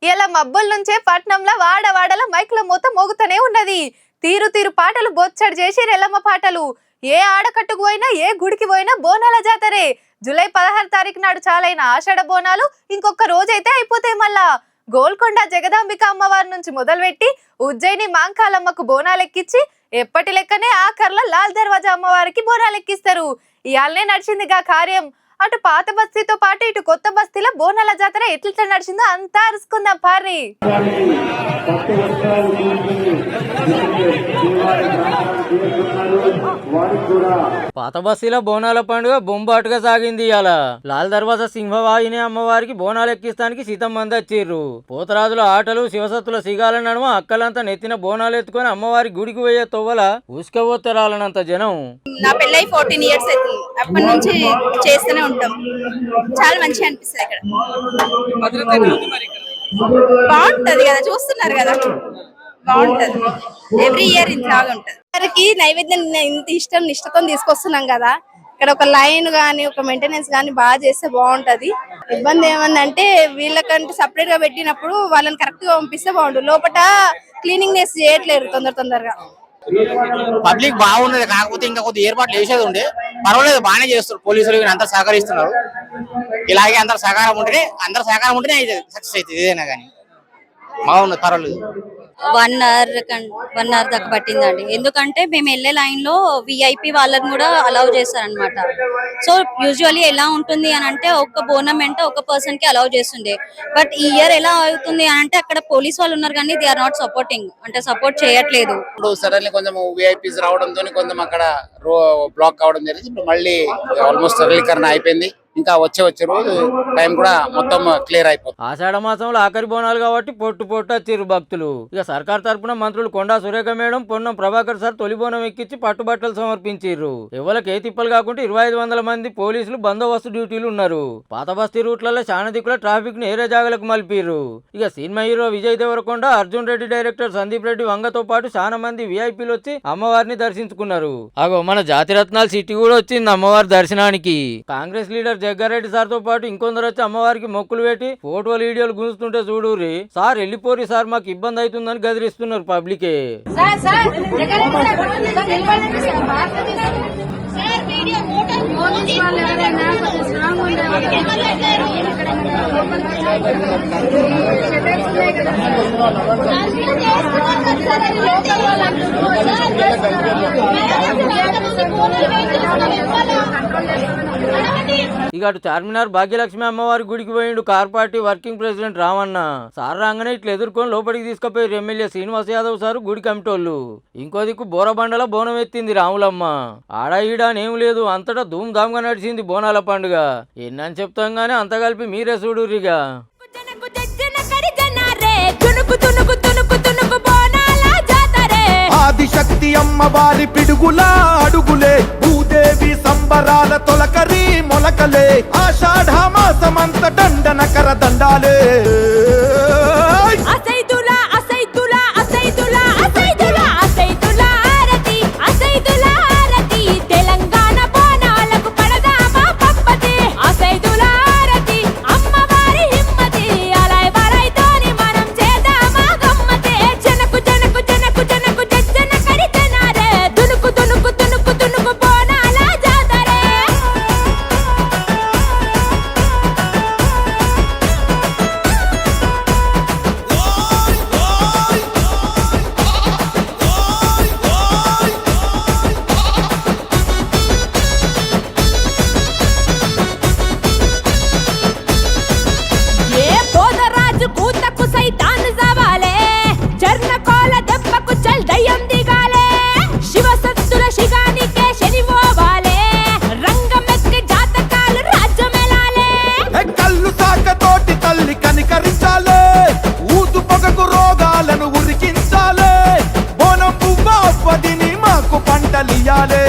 ఇలా మబ్బుల నుంచే పట్నంలో వాడవాడల మైకుల మూత మోగుతూనే ఉన్నది. తీరు తీరు పాటలు బొచ్చడి చేసి రెల్లమ్మ పాటలు. ఏ ఆడకట్టుకు పోయినా ఏ గుడికి పోయినా బోనాల జాతరే. జూలై 16 తారీఖు నాడు చాలైన ఆషాఢ బోనాలు ఇంకొక రోజైతే అయిపోతాయి. మళ్ళా గోల్కొండ జగదాంబిక అమ్మవారి నుంచి మొదలుపెట్టి ఉజ్జయిని మాంకాలమ్మకు బోనాలెక్కించి ఎప్పటి లెక్కనే ఆఖర్ల లాల్ దర్వాజా అమ్మవారికి బోనాలెక్కిస్తారు. ఇయాలనే నడిచిందిగా కార్యం. అటు పాత బస్తీతో పాటు ఇటు కొత్త బస్తీలో బోనాల జాతర ఎట్లా నడిచిందో అంతా అరుసుకుందాం పారి. పాత బస్తీలో బోనాల పండుగ బొంబాటుగా సాగింది. ఇవాళ లాల్ దర్వాజా సింహవాహిని అమ్మవారికి బోనాలు ఎక్కిస్తానికి సీతం మంది వచ్చిర్రు. పోతరాజుల ఆటలు శివసత్తుల సిగాల నడుమ అక్కలంతా నెత్తిన బోనాలు ఎత్తుకొని అమ్మవారి గుడికి పోయే తొవ్వల ఉసుకపోతరాలనంత జనం. నా పెళ్ళై 14 ఇయర్స్ అవుతుంది. అప్పటి నుంచి చేస్తూనే ఉంటాం. చాలా మంచిగా అనిపిస్తుంది. ఇక్కడ బాగుంటది కదా, చూస్తున్నారు కదా, బాగుంటది. ఎవ్రీ ఇయర్ ఇంతలాగా ఉంటది. వారికి నైవేద్యం ఇంత ఇష్టం నిష్టతో తీసుకొస్తున్నాం కదా, ఇక్కడ ఒక లైన్ గానీ ఒక మెయింటెనెన్స్ గానీ బాగా చేస్తే బాగుంటది. ఇబ్బంది ఏమందంటే వీళ్ళకంటే సపరేట్ గా పెట్టినప్పుడు వాళ్ళని కరెక్ట్ గా పంపిస్తే బాగుంటుంది. లోపల క్లీనింగ్ నెస్ చేయట్లేరు తొందరగా. పబ్లిక్ బాగున్నది, కాకపోతే ఇంకా కొద్ది ఏర్పాట్లు చేసేది ఉండే. పర్వాలేదు, బాగానే చేస్తారు. పోలీసులు అందరు సహకరిస్తున్నారు. ఇలాగే అందరు సహకారం ఉంటేనే సక్సెస్ అవుతుంది ఏదైనా కానీ. బాగున్నది, పర్వాలేదు. 1 అవర్ దాకా పట్టిందండి. ఎందుకంటే మేము వెళ్ళే లైన్ లో విఐపి వాళ్ళని కూడా అలౌ చేస్తారనమాట. సో యూజువల్లీ ఎలా ఉంటుంది అని అంటే ఒక బోనం అంటే ఒక పర్సన్ కి అలౌ చేస్తుండే. బట్ ఈ ఇయర్ ఎలా అవుతుంది అని అంటే అక్కడ పోలీస్ వాళ్ళు ఉన్నారు కానీ దే ఆర్ నాట్ సపోర్టింగ్, అంటే సపోర్ట్ చేయట్లేదు. సడన్లీ కొంచెం విఐపీస్ రావడంతో కొంచెం అక్కడ బ్లాక్ కావడం జరిగింది. ఇప్పుడు మళ్ళీ ఆల్మోస్ట్ సరళీకరణ అయిపోయింది. ఇంకా వచ్చే రోజు టైం కూడా మొత్తం క్లియర్ అయిపోతుంది. ఆషాఢ మాసంలో ఆఖరి బోనాలు కాబట్టి పొట్టు వచ్చిర్రు భక్తులు. ఇక సర్కార్ తరపున మంత్రులు కొండా సురేఖ మేడం, పొన్నం ప్రభాకర్ సార్ తొలి బోనం ఎక్కించి పట్టుబట్టలు సమర్పించారు. ఎవరికి ఏ తిప్పలు కాకుండా 2500 మంది పోలీసులు బందోబస్తు డ్యూటీలు ఉన్నారు. పాత బస్తీ రూట్లలో చాలా దిక్కుల ట్రాఫిక్ ను ఏరే జాగలకు మలిపిర్రు. ఇక cinema hero Vijay Deverakonda, Arjun Reddy director Sandeep Reddy వంగతో పాటు చాలా మంది విఐపీలు వచ్చి అమ్మవారిని దర్శించుకున్నారు. అగో మన జాతిరత్నాల సిటీ కూడా వచ్చింది అమ్మవారి దర్శనానికి. కాంగ్రెస్ లీడర్ జగ్గారెడ్డి సార్ తో పాటు ఇంకొందరు వచ్చి అమ్మవారికి మొక్కులు పెట్టి ఫోటోలు వీడియోలు గుంజుతుంటే చూడుర్రి. సార్ వెళ్ళిపోరి సార్, మాకు ఇబ్బంది అవుతుందని గదిరిస్తున్నారు పబ్లికే. ఇక అటు చార్మినార్ భాగ్యలక్ష్మి అమ్మవారి గుడికి పోయిండు car party working president Ramanna. Sir రాగానే ఇట్లా ఎదుర్కొని లోపలికి తీసుకుపోయారు ఎమ్మెల్యే శ్రీనివాస్ యాదవ్ సార్, గుడి కమిటోళ్ళు. ఇంకో దిక్కు బోరబండల బోనం ఎత్తింది రాములమ్మ. ఆడ ఈడ ఏం లేదు, అంతటా ధూమ్ ధామ్ గా నడిచింది బోనాల పండుగ. ఎన్నని చెప్తాం గానీ అంత కలిపి మీరే చూడురిగా. ఆదిశక్తి అమ్మవారి పిడుగులా అడుగులే, భూదేవి సంబరాల తొలకరి మొలకలే, ఆషాఢ మాసమంత దండన కర దండాలే. ఊదు పొగకు రోగాలను ఉరికించాలే, బోనం పువ్వ మాకు పంటలియాలే.